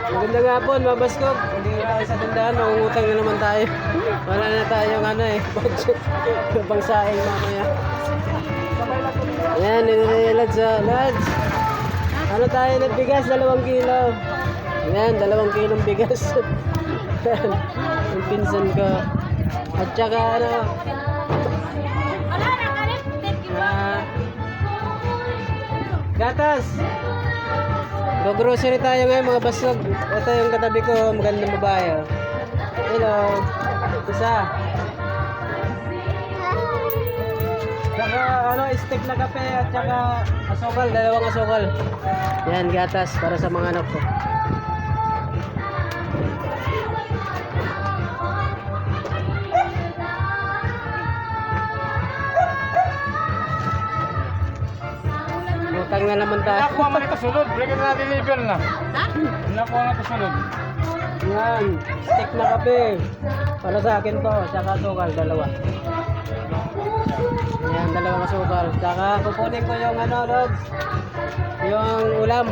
Magandang hapon, mabaskog. Hindi na tayo sa tindahan, mangungutang na naman tayo. Wala na tayong budget. Pang saing mamaya. Ayan, Lads. Lads, ano tayo nagbigas? 2 kilo. Ayan, 2 kilong bigas. Yung pinsan ko. At saka gatas. Grocery tayo ngayon mga basog. Ito yung katabi ko, magandang babae. Oh. Hello. Isa. Saka stick na kape at saka asukal, 2 asukal. Yan, gatas para sa mga anak ko. Utang na naman tayo. Nakuha mo nito sulod, bigyan na deliver na. Ha? Nakuha na ito sulod. Yan, stick na kape. Para sa akin to, saka asukal, 2. Yan, 2 asukal. Saka kukunin ko yung Rods, yung ulam.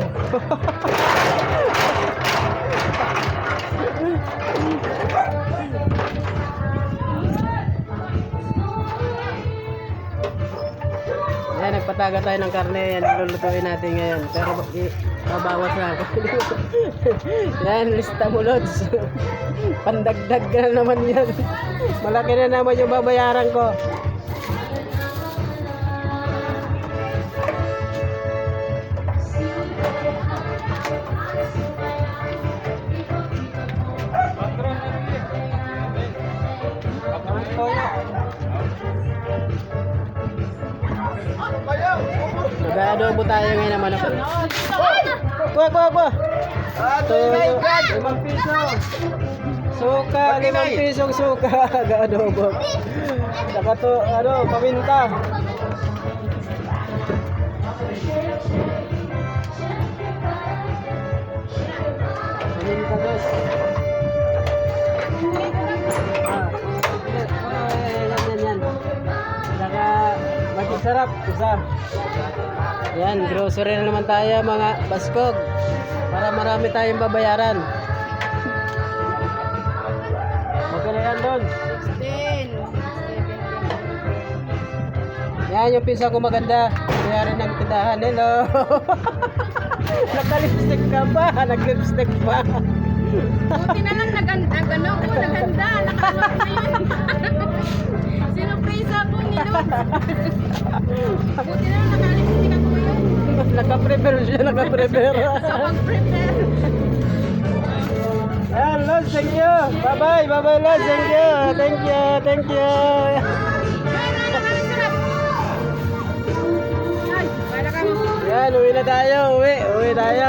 Yan, nagpataga tayo ng karne. Yan, lulutuin natin ngayon. Pero mabawas na ako. Yan, lista mo, Lods. Pandagdag na naman yan. Malaki na naman yung babayaran ko. Nag-adobo tayo ngayon naman ako. Kuha. Ito, 5 piso. Suka, 5 pisong suka. Nag-adobo. Saka to, paminta. Paminta, dos. Yan. Saka, masarap. Isa. Yan, grocery na naman tayo mga baskog. Para marami tayong babayaran. Okay na yan doon. 16. Yan yung pinsa ko maganda. Bayaran ng tindahan. Hello. Naka-lipstick ka ba? Nag-lipstick pa. Buti na lang naganda. Nakasunod na yun. Sinurpresa ako ni Lord. Buti na lang naka-lipstick ako ngayon. Naka-prepare siya, naka-prepare. So mag-prepare. Ayan, Lord, thank you. Bye-bye, Lord, thank you. Yan, uwi na tayo, uwi tayo.